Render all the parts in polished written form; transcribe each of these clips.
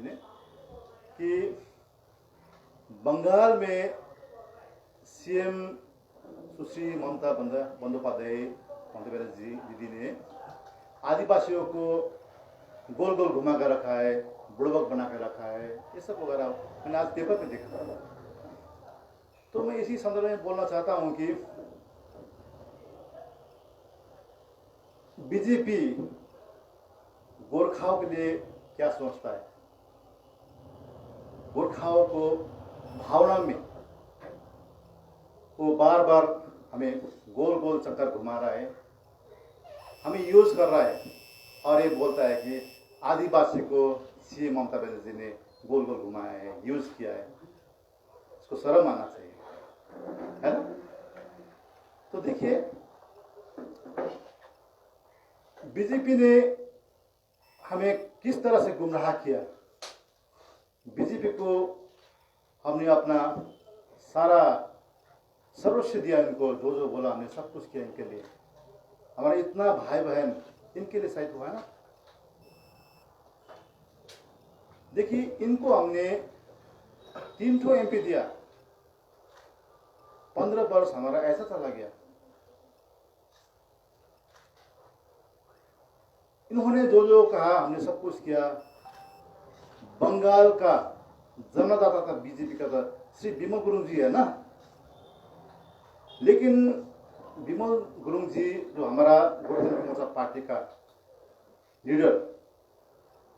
ने कि बंगाल में सीएम सुश्री ममता बंदोपाध्याय जी दीदी ने आदिवासियों को गोल गोल घुमा कर रखा है, बुड़बक बना कर रखा है, ये सब वगैरह मैंने आज पेपर में देखा था। तो मैं इसी संदर्भ में बोलना चाहता हूं कि बीजेपी गोरखाओं के लिए क्या सोचता है, गोरखाओं को भावना में वो बार बार हमें गोल गोल चक्कर घुमा रहा है, हमें यूज कर रहा है और ये बोलता है कि आदिवासी को सीएम ममता बनर्जी ने गोल गोल घुमाया है, यूज किया है। इसको शर्म आना चाहिए, है ना। तो देखिए बीजेपी ने हमें किस तरह से गुमराह किया। बीजेपी को हमने अपना सारा सर्वस्व दिया, इनको जो जो बोला हमने सब कुछ किया इनके लिए। हमारे इतना भाई बहन इनके लिए शहीद हुआ है ना। देखिए इनको हमने 3 ठो एमपी दिया, 15 वर्ष हमारा ऐसा चला गया। इन्होंने जो जो कहा हमने सब कुछ किया। बंगाल का जन्मदाता था बीजेपी का था श्री बिमल गुरुङ जी, है ना। लेकिन बिमल गुरुङ जी जो हमारा गोर्खा मोर्चा पार्टी का लीडर,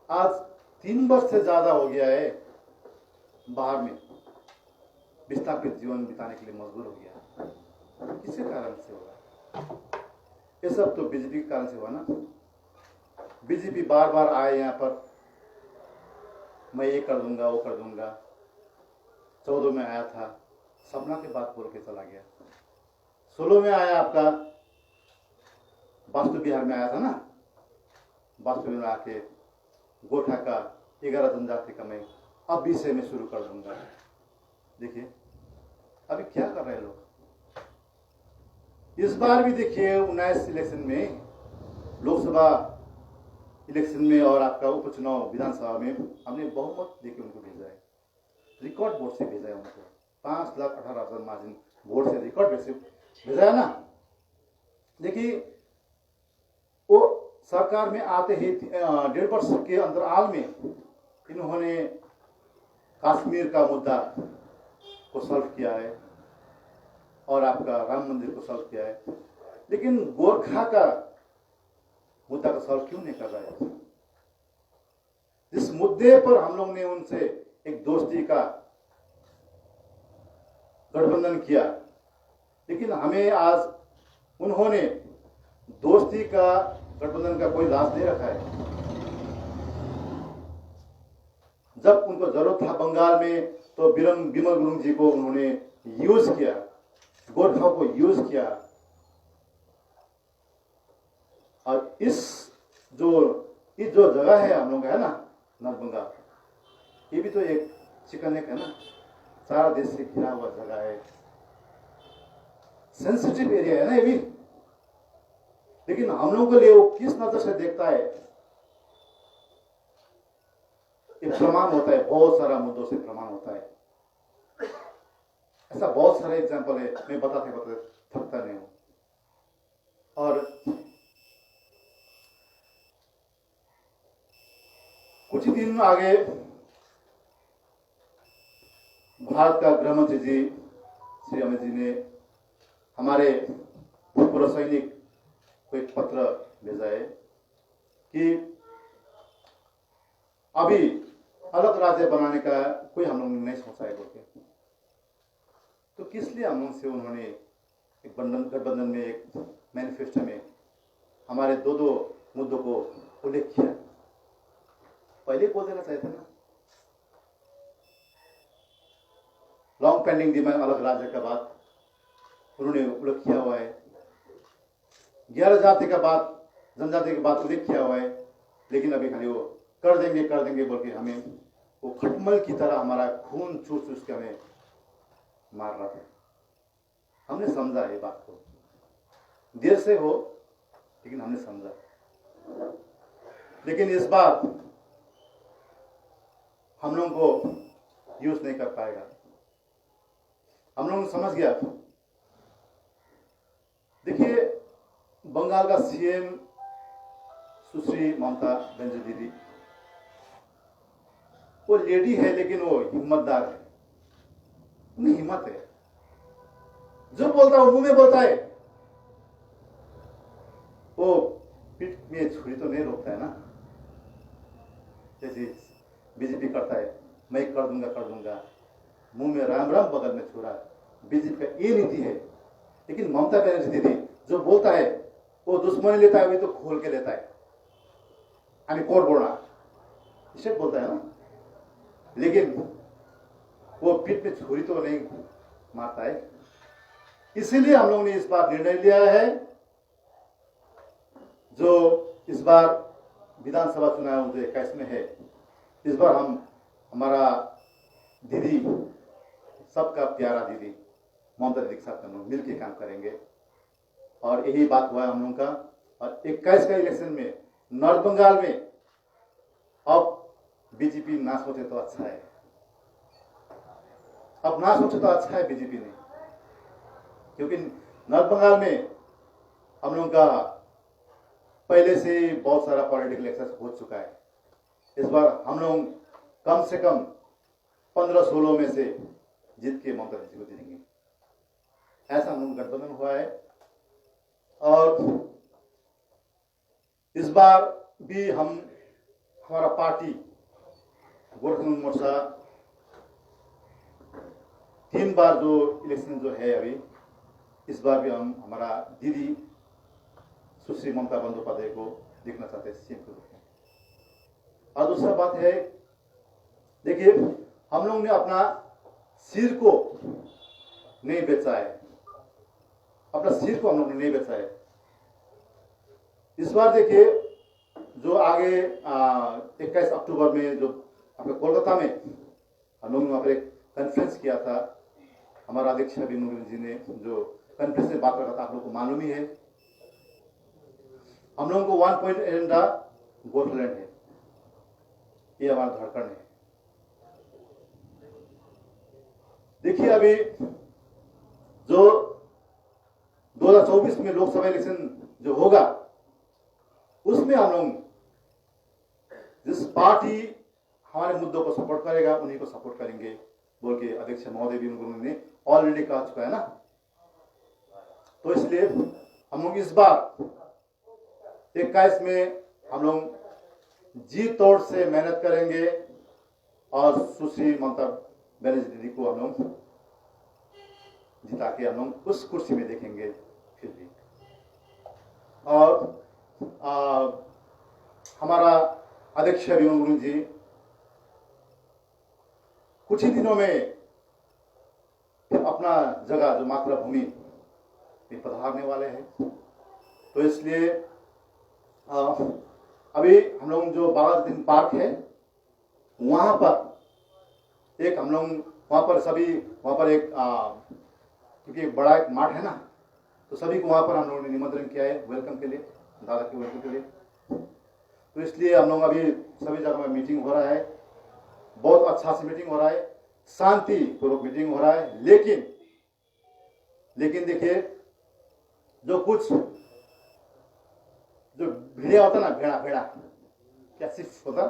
आज 3 वर्ष से ज्यादा हो गया है बाहर में विस्थापित जीवन बिताने के लिए मजबूर हो गया। किसके कारण से होगा? ये सब तो बीजेपी के कारण से हुआ ना। बीजेपी बार बार आए यहाँ पर, मैं ये कर दूंगा वो कर दूंगा। 14 में आया था, सपना की बात बोल के चला गया। 16 में आया आपका वास्तु बिहार में आया था ना। वास्तु बिहार में आके गोठा का 11 जनजाति का मैं अब विषय में शुरू कर दूंगा। देखिए अभी क्या कर रहे हैं लोग। इस बार भी देखिए 19 इलेक्शन में, लोकसभा इलेक्शन में और आपका उपचुनाव विधानसभा में हमने बहुमत देके उनको भेजा है, रिकॉर्ड वोट से भेजा है उनको। 5,18,000 मार्जिन वोट से रिकॉर्ड वोट से भेजा है ना। देखिए वो सरकार में आते ही 1.5 वर्ष के अंतराल में इन्होंने कश्मीर का मुद्दा को सॉल्व किया है और आपका राम मंदिर को सॉल्व किया है। लेकिन गोरखा का मुद्दा को सॉल्व क्यों नहीं कर रहा है? जिस मुद्दे पर हम लोग ने उनसे एक दोस्ती का गठबंधन किया, लेकिन हमें आज उन्होंने दोस्ती का गठबंधन का कोई लाभ दे रखा है। जब उनको जरूरत था बंगाल में तो बिमल गुरुङ जी को उन्होंने यूज किया, गोरखाओं को यूज किया। और इस जो जगह है हम लोग, है ना, नॉर्थ बंगाल, ये भी तो एक चिकन नेक है ना, सारा देश से घिरा हुआ जगह है, सेंसिटिव एरिया है ना ये भी। लेकिन हम लोगों के लिए वो किस नजर से देखता है, ये प्रमाण होता है, बहुत सारा मुद्दों से प्रमाण होता है। ऐसा बहुत सारे एग्जाम्पल है, मैं बताते थकता नहीं हूं। और कुछ ही दिन आगे भारत का गृह मंत्री जी श्री अमित जी ने हमारे भूतपूर्व सैनिक को एक पत्र भेजा है कि अभी अलग राज्य बनाने का कोई हम लोग ने नहीं सोचा है बोलते। तो किस लिए हम लोग से उन्होंने एक गठबंधन में, एक मैनिफेस्टो में हमारे 2 मुद्दों को उल्लेख किया? पहले बोल देना चाहिए था ना। लॉन्ग पेंडिंग डिमांड अलग राज्य का बात उन्होंने उल्लेख किया हुआ है, 11 जाति का बात, जनजाति का बात उल्लेख किया हुआ है। लेकिन अभी खाली वो कर देंगे बोल के हमें वो खटमल की तरह हमारा खून चूस के हमें मार रहा था। हमने समझा ये बात को, देर से हो लेकिन हमने समझा। लेकिन इस बार हम लोगों को यूज नहीं कर पाएगा। हम लोग समझ गया। देखिए, बंगाल का सीएम सुश्री ममता बनर्जी दीदी, वो लेडी है लेकिन वो हिम्मतदार है, उनकी हिम्मत है। जो बोलता है वो मुंह में बोलता है, वो पीठ में छुरी तो नहीं रोकता है ना, जैसे बीजेपी करता है, मैं कर दूंगा, मुंह में राम राम बगल में छुरा। बीजेपी का ये नीति है। लेकिन ममता बनर्जी दीदी जो बोलता है वो दुश्मनी लेता है, अभी तो खोल के लेता है, यानी कोट बोलना इसे बोलता है ना, लेकिन वो पीठ में छुरी तो नहीं मारता है। इसीलिए हम लोगों ने इस बार निर्णय लिया है, जो इस बार विधानसभा चुनाव 2021 में है, इस बार हम हमारा दीदी, सबका प्यारा दीदी ममता दीदी के साथ हम लोग मिलकर काम करेंगे। और यही बात हुआ हम लोगों का। और 21 का इलेक्शन में नॉर्थ बंगाल में अब बीजेपी ना सोचे तो अच्छा है, अब ना सोचे तो अच्छा है बीजेपी ने, क्योंकि नॉर्थ बंगाल में हम लोगों का पहले से बहुत सारा पॉलिटिकल एक्सरसाइज हो चुका है। इस बार हम लोग कम से कम 15-16 में से जीत के ममता दीदी को देंगे, ऐसा हम लोग गठबंधन हुआ है। और इस बार भी हमारा पार्टी गोरखनाथ मोर्चा 3 बार जो इलेक्शन जो है अभी, इस बार भी हम हमारा दीदी सुश्री ममता बंदोपाध्याय को देखना चाहते हैं सीएम के रूप में। और दूसरा बात है, देखिए, हम लोग ने अपना सिर को नहीं बेचा है, अपना सिर को हम लोग ने नहीं बेचा है। इस बार देखिए, जो आगे 21 अक्टूबर में जो अपने कोलकाता में हम लोग वहां पर एक कॉन्फ्रेंस किया था, हमारा अध्यक्ष विनोद जी ने जो कॉन्फ्रेंस में बात रखा था, आप लोग को मालूम ही है। हम लोगों को 1 पॉइंट एजेंडा गोरखलैंड है, ये हमारा धड़कन है। देखिए, अभी जो 2024 में लोकसभा इलेक्शन जो होगा, उसमें हम लोग जिस पार्टी हमारे मुद्दों को सपोर्ट करेगा उन्हीं को सपोर्ट करेंगे बोल के अध्यक्ष महोदय भी उन्होंने ऑलरेडी कह चुका है ना। तो इसलिए हम लोग इस बार 21 में हम लोग जी तोड़ से मेहनत करेंगे और सुश्री ममता बनर्जी दीदी को हम लोग जिता के हम लोग उस कुर्सी में देखेंगे फिर भी। और हमारा अध्यक्ष विनोद जी कुछ ही दिनों में फिर अपना जगह जो मातृभूमि में पधारने वाले हैं। तो इसलिए अभी हम लोग जो बालादीन पार्क है वहां पर एक हम लोग वहां पर एक क्योंकि बड़ा एक मार्ट है ना, तो सभी को वहां पर हम लोगों ने निमंत्रण किया है वेलकम के लिए, दादा के वेलकम के लिए। तो इसलिए हम लोग अभी सभी जगह में मीटिंग हो रहा है, बहुत अच्छा से मीटिंग हो रहा है, शांति पूर्वक मीटिंग हो रहा है। लेकिन देखिए, जो कुछ जो भेड़िया होता ना, भेड़ा क्या सिर्फ होता,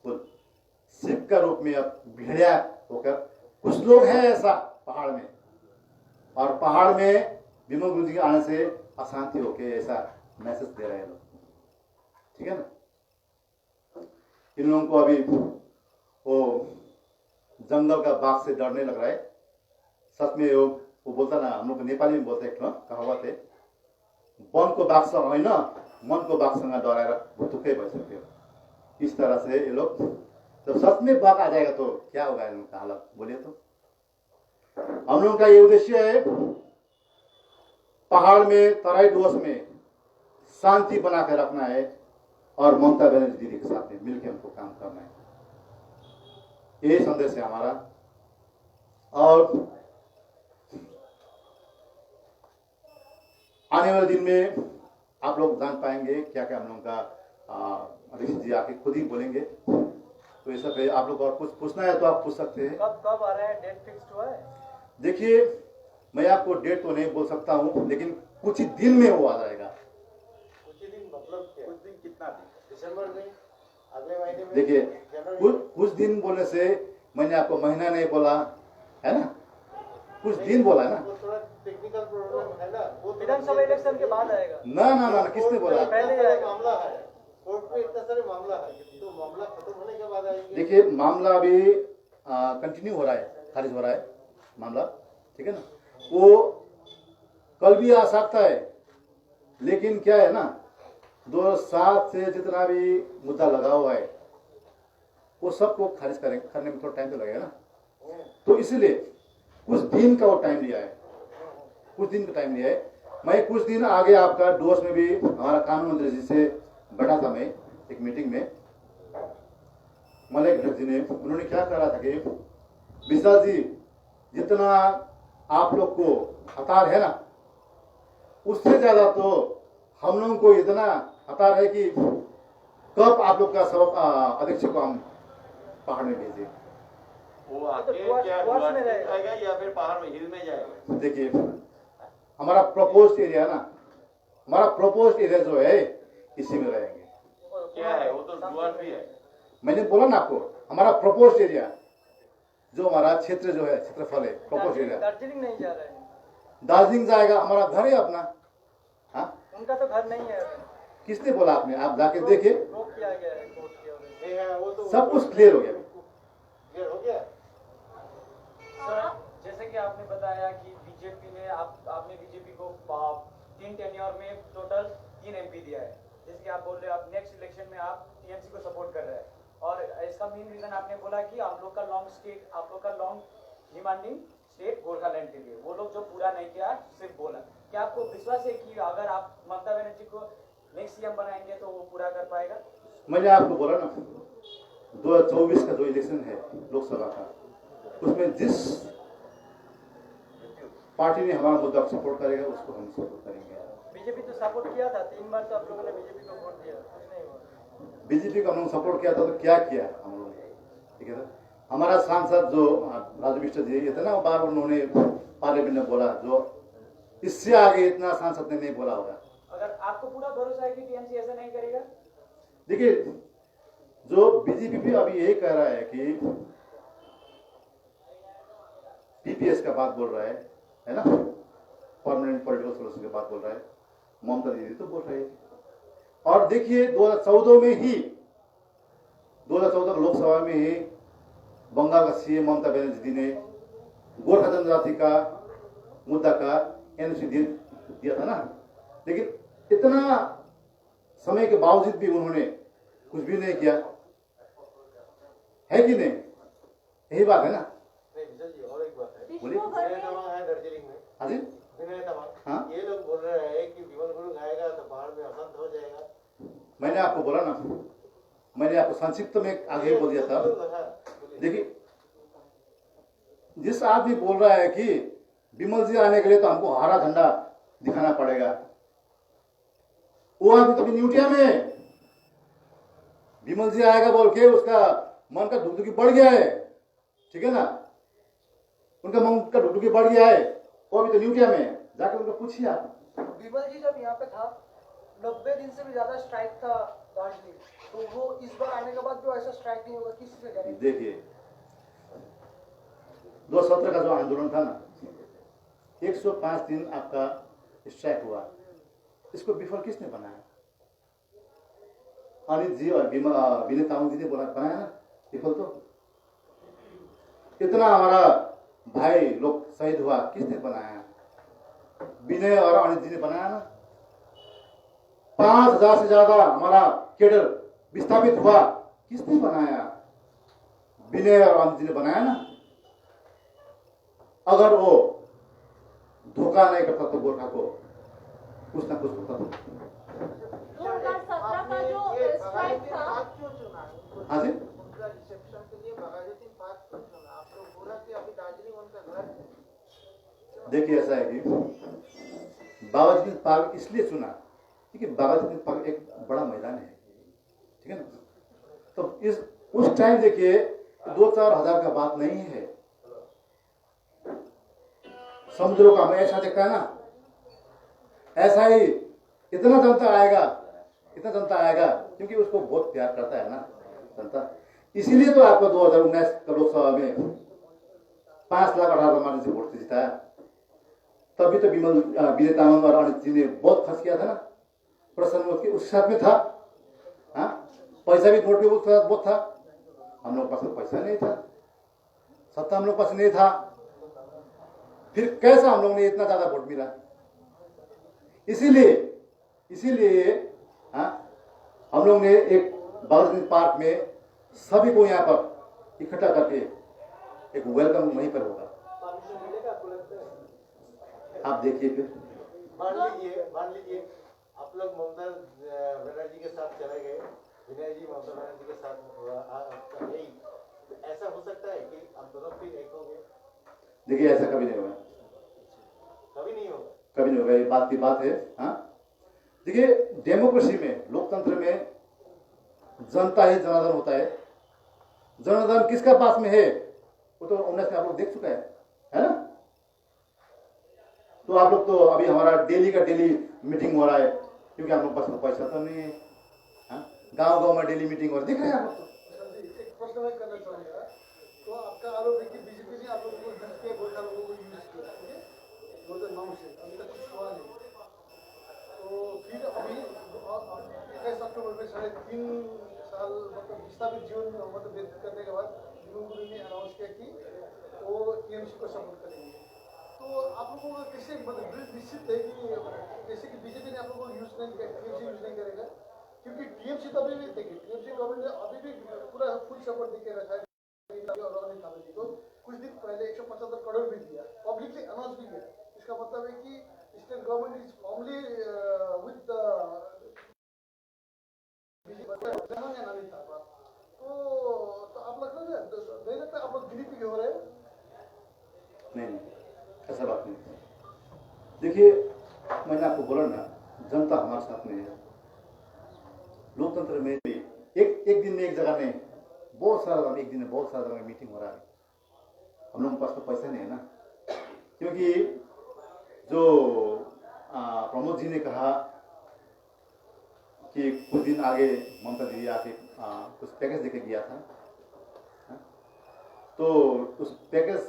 तो सिर्फ का रूप में अब भेड़िया होकर कुछ लोग हैं ऐसा पहाड़ में, और पहाड़ में विमल गुरु जी के आने से अशांति होके ऐसा मैसेज दे रहे हैं लोग, ठीक है ना। इन लोगों को अभी वो जंगल का बाघ से डरने लग रहा है। सच में वो बोलता ना, हम लोग नेपाली में बोलते एक कहावत है, वन को बाघसँग होइन मन को बाघसँग डराएर भुतुकै भइसक्यो। इस तरह से ये लोग, जब सच में बाघ आ जाएगा तो क्या होगा इनका हालत, बोलिए तो। हम लोगों का ये उद्देश्य है, पहाड़ में तराई डुवर्स में शांति बना कर रखना है और ममता बनर्जी दीदी के साथ में मिलकर हमको काम करना है, यही संदेश है हमारा। और आने वाले दिन में आप लोग जान पाएंगे क्या क्या हम लोग का अध्यक्ष जी आके खुद ही बोलेंगे। तो ये सब है। आप लोग और कुछ पूछना है तो आप पूछ सकते हैं। कब आ रहा है, डेट फिक्स हुआ है? देखिए, मैं आपको डेट तो नहीं बोल सकता हूँ, लेकिन कुछ ही दिन में वो आ जाएगा। कुछ ही दिन मतलब कुछ दिन कितना दिन? दिसंबर में, अगले महीने में? देखिए, कुछ दिन बोलने से मैंने आपको महीना नहीं बोला है ना, कुछ दिन बोला ना। वो थोड़ा टेक्निकल प्रॉब्लम है ना, वो विधानसभा इलेक्शन के बाद आएगा। ना, किसने बोला? पहले आएगा। मामला है कोर्ट में, इतना सारे मामला है, तो मामला खत्म होने के बाद आएंगे। देखिए, मामला अभी कंटिन्यू हो रहा है, खारिज हो रहा है मामला, ठीक है ना। वो कल भी आ सकता है, लेकिन क्या है ना, 2007 से जितना भी मुद्दा लगा हुआ है वो सबको खारिज करने में थोड़ा टाइम तो लगेगा ना। तो इसलिए कुछ दिन का वो टाइम लिया है, कुछ दिन का टाइम लिया है। मैं कुछ दिन आगे आपका डोस में भी हमारा कानून मंत्री जी से बैठा था, मैं एक मीटिंग में, मलय घटक जी ने, उन्होंने क्या कहा था कि विशाल जी, जितना आप लोग को हतार है ना, उससे ज्यादा तो हम लोगों को इतना हतार है कि कब आप लोग का सबक अध्यक्ष को हम पहाड़ में भेजे। वो आके क्या गुवाहाटी में रहेगा या फिर पहाड़ में, हिल में जाएगा? देखिए, हमारा प्रपोज्ड एरिया ना, हमारा प्रपोज्ड एरिया जो है इसी में रहेंगे। क्या है वो? तो गुवाहाटी है। मैंने बोला ना आपको, हमारा प्रपोज्ड एरिया जो हमारा क्षेत्र जो है, क्षेत्रफल है, प्रपोज्ड एरिया। दार्जिलिंग नहीं जा रहे हैं। दार्जिलिंग जाएगा, हमारा घर है अपना। हाँ, उनका तो घर नहीं है अभी। किसने बोला? आपने, आप जाके देखिए, रोक किया गया है कोर्ट की वजह से। नहीं है वो तो, सब कुछ क्लियर हो गया। क्लियर हो गया। सर, जैसे कि आपने बताया कि बीजेपी ने आपने बीजेपी को 3 टेन्योर में टोटल 3 MP दिया है, जैसे कि आप बोल रहे हैं आप नेक्स्ट इलेक्शन में आप टीएमसी को सपोर्ट कर रहे हैं, और इसका मेन रीजन आपने बोला कि आप लोग का लॉन्ग डिमांडिंग स्टेट गोरखालैंड के लिए, वो लोग जो पूरा नहीं किया सिर्फ बोला। क्या आपको विश्वास है कि अगर आप ममता बनर्जी को नेक्स्ट सीएम बनाएंगे तो वो पूरा कर पाएगा? मैंने आपको बोला ना, 2024 का जो इलेक्शन है लोकसभा का, उसमें जिस पार्टी ने हमारा मुद्दा को सपोर्ट करेगा उसको हम सपोर्ट करेंगे। बीजेपी तो सपोर्ट किया था, 3 बार तो आप लोगों ने बीजेपी को वोट दिया, कुछ नहीं हुआ। बीजेपी को हम लोग सपोर्ट किया था तो क्या किया हम लोगों ने, ठीक है ना। हमारा सांसद जो राजू बिष्ट जी ये थे ना, बार उन्होंने पार्लियामेंट में बोला, जो इससे आगे इतना सांसद ने नहीं बोला होगा। अगर आपको पूरा भरोसा है कि टीएमसी ऐसा नहीं करेगा? देखिए, जो बीजेपी भी अभी यही कह रहा है कि पीपीएस का बात बोल रहा है ना, परमानेंट पॉलिटिकल सोल्यूशन की बात बोल रहा है, ममता दीदी तो बोल रहे हैं। और देखिए, 2014 में ही, 2014 लोकसभा में ही बंगाल का सीएम ममता बनर्जी ने गोरखा जनजाति का मुद्दा का एनओसी दिया था ना, लेकिन इतना समय के बावजूद भी उन्होंने कुछ भी नहीं किया, है कि नहीं? यही बात है ना। नहीं विजय जी, और एक बात है, बोलिए। विनय तमांग है दार्जिलिंग में। हाँ जी, विनय तमांग, हाँ? ये लोग बोल रहे हैं कि विमल गुरुंग आएगा तो पहाड़ में अशांत हो जाएगा। मैंने आपको बोला ना, मैंने आपको संक्षिप्त में आगे बोल दिया था। देखिए, जिस आदमी बोल रहा है कि विमल जी आने के लिए तो हमको हरा झंडा दिखाना पड़ेगा, वो आदमी तो अभी न्यूटिया में है। विमल जी आएगा बोल के उसका मन का धुकधुकी बढ़ गया है, ठीक है ना, उनका मन का धुकधुकी बढ़ गया है, वो अभी तो न्यूटिया में है। जाके उनको पूछिए आप। विमल जी जब यहाँ पे था 90 दिन से भी ज्यादा स्ट्राइक था दार्जिलिंग, तो वो इस बार आने के बाद जो ऐसा स्ट्राइक नहीं होगा, किसी से करेंगे? देखिए, 2017 का जो आंदोलन था ना, 105 दिन आपका स्ट्राइक हुआ, इसको विफल किसने बनाया? अनित जी और विनय तामाङ जी ने बनाया ना विफल। तो इतना हमारा भाई लोग शहीद हुआ, किसने बनाया? विनय और अनित जी ने बनाया ना। 5000 से ज्यादा हमारा केडर विस्थापित हुआ, किसने बनाया? विनय और अनित जी ने बनाया ना। अगर वो धोखा नहीं करता तो गोरखा को कुछ ना कुछ होता। 2017 का जो स्ट्राइक था, हाँ जी, उनका रिसेप्शन के लिए बगाजुद्दीन पार्क क्यों चुना? आप लोग बोला कि अभी दार्जिलिंग उनका घर है। देखिए, ऐसा है कि बागाजुद्दीन पार्क इसलिए चुना क्योंकि बागाजुद्दीन पार्क एक बड़ा मैदान है, ठीक है ना। तो इस उस टाइम देखिए 2-4 हजार का बात नहीं है। समुद्रों का हमें ऐसा देखता है ना, ऐसा ही इतना जनता आएगा क्योंकि उसको बहुत प्यार करता है ना जनता। इसीलिए तो आपको 2019 का लोकसभा में 5,18,000 मानने से वोट से जिताया। तभी तो विजय तामाङ और अनित जी ने बहुत खर्च किया था ना, प्रसन्न मोदी उस साथ में था। हाँ, पैसा भी वोट में उसके साथ बहुत था। हम लोग पास तो पैसा नहीं था, सत्ता हम लोग पास नहीं था, फिर कैसा हम लोग ने इतना ज्यादा वोट मिला? इसीलिए हाँ, हम लोग ने एक बागरगंज पार्क में सभी को यहाँ पर इकट्ठा करके एक वेलकम वहीं पर होगा। आप देखिए फिर मान लीजिए आप लोग ममता बनर्जी के साथ चले गए, विनय जी ममता बनर्जी के साथ यही, ऐसा हो सकता है कि आप दोनों फिर एक होंगे? देखिए ऐसा कभी नहीं होगा, कभी नहीं होगा, कभी नहीं होगा। ये बात की बात है। हाँ, देखिए डेमोक्रेसी में, लोकतंत्र में जनता ही जनार्दन होता है। जनार्दन किसका पास में है वो तो 19 में आप लोग देख चुका है ना? तो आप लोग तो अभी हमारा डेली का डेली मीटिंग हो रहा है क्योंकि हम लोग पास तो पैसा तो नहीं है। गांव में डेली मीटिंग हो रही दिख रहे हैं आप लोग। एक प्रश्न मैं करना चाहूंगा। तो आपका आरोप है कि बीजेपी ने आप लोगों को यूज किया, बहुत सारे लोगों को यूज किया, ठीक है, 2009 से अभी तक कुछ हुआ नहीं। तो फिर अभी 21 अक्टूबर में 3.5 साल मतलब विस्थापित जीवन मतलब व्यतीत करने के बाद गुरुकुल ने अनाउंस किया कि वो टीएमसी को सपोर्ट करेंगे। तो आप लोगों को कैसे मतलब निश्चित है कि जैसे कि बीजेपी ने आप लोगों को यूज नहीं किया, टीएमसी यूज नहीं करेगा? क्योंकि टीएमसी तो अभी भी देखिए, टीएमसी गवर्नमेंट ने अभी भी पूरा फुल सपोर्ट देके रखा है और अनिल थापा जी को। कुछ दिन पहले 175 करोड़ भी दिया, पब्लिकली अनाउंस भी किया। इसका मतलब है कि state government is formally with Anil Thapa. तो आप लग रहा है नहीं लगता आप लोग गिरी हो रहे हैं? नहीं, ऐसा बात नहीं। देखिए मैंने आपको बोला ना, जनता हमारे साथ में है। लोकतंत्र में भी एक दिन में एक जगह नहीं, बहुत सारा एक दिन में बहुत सारा जगह मीटिंग हो रहा है। हम लोगों के पास तो पैसा नहीं है ना, क्योंकि जो प्रमोद जी ने कहा कि कुछ दिन आगे ममता दीदी आके कुछ पैकेज देके गया था। तो उस पैकेज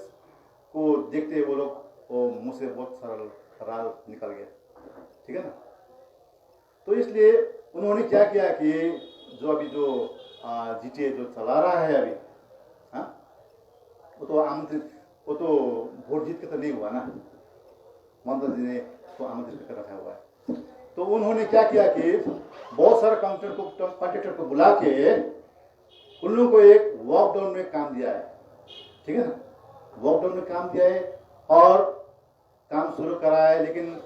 को देखते वो लोग वो मुंह से बहुत सारा राल निकल गया, ठीक है ना। तो इसलिए उन्होंने क्या किया कि जो अभी जो जीटीए जो चला रहा है अभी, हाँ, वो तो आमंत्रित, वो तो वोट जीत के तो नहीं हुआ ना, ममता जी ने तो आमंत्रित कर रखा हुआ है। तो उन्होंने क्या किया कि बहुत सारे कॉन्ट्रैक्टर को बुला के उन लोगों को एक लॉकडाउन में काम दिया है, ठीक है ना। लॉकडाउन में काम दिया है और काम शुरू करा है। लेकिन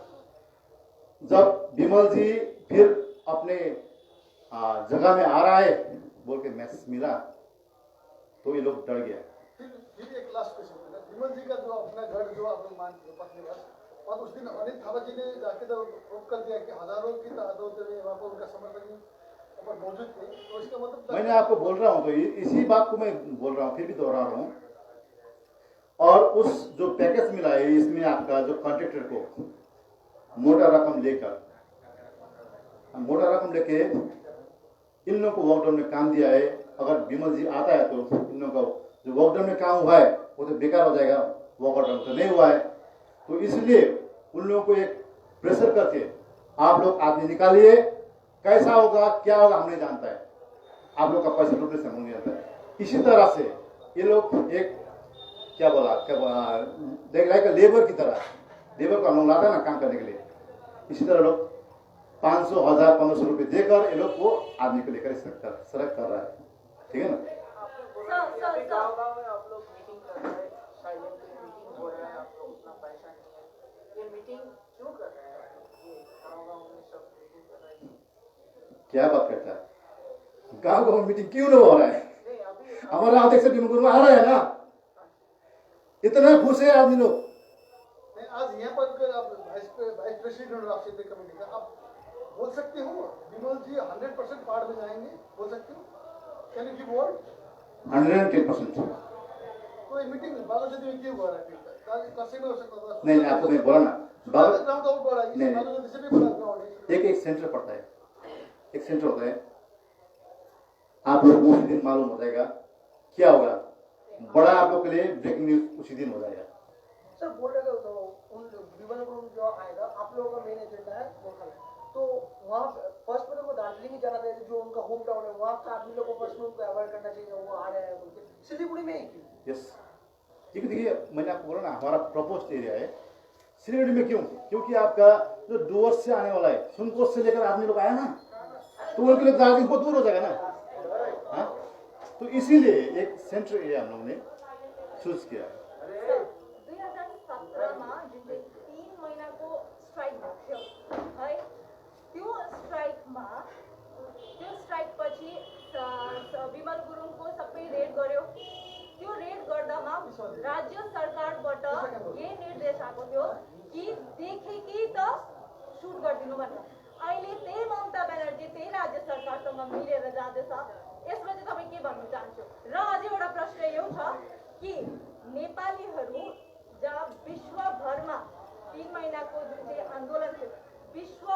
जब विमल जी फिर अपने जगह में आ रहा है बोल के मैसेज मिला तो ये लोग डर गया। फिर एक लास्ट क्वेश्चन है, विमल जी का जो अपना घर जो आप लोग मान पत्नी का, और उस दिन अनिल थापा जी ने जाके तो रोक कर दिया कि हजारों की तादाद में वहाँ पर उनका समर्थक मौजूद थे। तो इसका मतलब मैंने आपको बोल रहा हूँ, तो इसी बात को मैं बोल रहा हूँ, फिर भी दोहरा रहा हूँ। और उस जो पैकेज मिला है इसमें आपका जो कॉन्ट्रैक्टर को मोटा रकम लेके इन लोगों को लॉकडाउन में काम दिया है। अगर विमल जी आता है तो इन लोगों का जो लॉकडाउन में काम हुआ है वो तो बेकार हो जाएगा, लॉकडाउन तो नहीं हुआ है। तो इसलिए उन लोगों को एक प्रेशर करके आप लोग आदमी निकालिए, कैसा होगा क्या होगा हम नहीं जानता है, आप लोग का पैसा लूटने से हम नहीं जानता है। इसी तरह से ये लोग एक क्या बोला देख रहा है लेबर की तरह, लेबर को हम लोग लाता है ना काम करने के लिए, इसी तरह लोग 500, 1000, 1500 रुपये देकर ये लोग को आदमी को लेकर सड़क कर रहा है, ठीक है ना। गाँव में आप लोग मीटिंग कर रहे हैं, साइलेंटली मीटिंग हो रहा है, आप लोग उतना पैसा नहीं है, ये मीटिंग क्यों कर रहे हैं? ये गाँव में सब मीटिंग कर रहे हैं, क्या बात करता है? गाँव में मीटिंग क्यों नहीं हो रहा है? हमारा अध्यक्ष गुरुकुल में आ रहा है ना, इतना खुश है आदमी लोग। आज यहाँ पर वाइस प्रेसिडेंट ऑफ क्षेत्रीय कमेटी का आप बोल सकते हो विमल जी 100% पार्ट में जाएंगे, बोल सकते हो? Can you give word? 110%। तो ये मीटिंग बालाजी में क्यों हो रहा है फिर? कसम हो सकता है। नहीं आपको मैं बोला ना, ग्राउंड आउट बढ़ा है, नहीं। बालाजी से भी बड़ा ग्राउंड है। एक सेंटर पड़ता है, एक सेंटर होता है। आप लोग को उसी दिन मालूम हो जाएगा क्या होगा। बड़ा आप लोग के लिए ब्रेकिंग न्यूज उसी दिन हो जाएगा। सर बोल रहे थे तो उन विमानपुरम जो आएगा आप लोगों का मेन एजेंडा है गोरखा, तो वहाँ फर्स्ट में तो वो दार्जिलिंग ही जाना था, जो उनका होम टाउन है वहाँ का आदमी लोग को फर्स्ट में उनको अवॉइड करना चाहिए, वो आ रहे हैं बोल के सिलीगुड़ी में ही क्यों? यस, देखिए मैंने आपको बोला ना हमारा प्रपोज एरिया है सिलीगुड़ी में। क्यों? क्योंकि आपका जो डुवर्स से आने वाला है, सुनकोट से लेकर आदमी लोग आया ना, तो उनके लिए दार्जिलिंग बहुत दूर हो जाएगा ना। हाँ, तो इसीलिए एक सेंट्रल एरिया हम लोगों ने चूज किया है। 2017 માં જે 3 મહિનાको સ્ટ્રાઇક થયો है त्यो स्ट्राइक पछि विमल गुरुङको सबै रेड गर्यो। त्यो रेड गर्दामा राज्य सरकारबाट यही निर्देश आएको थियो कि देखेकी त सुट गरिदिनु भनेर। अहिले त्यही ममता ब्यानर्जी त्यही राज्य सरकारसँग मिलेर जाँदैछ। यसमा चाहिँ तपाईँ के भन्न चाहन्छु? र अझै एउटा प्रश्न यो छ कि नेपालीहरू जहाँ विश्वभरमा 3 महीनाको जुन चाहिँ आन्दोलन थियो विश्व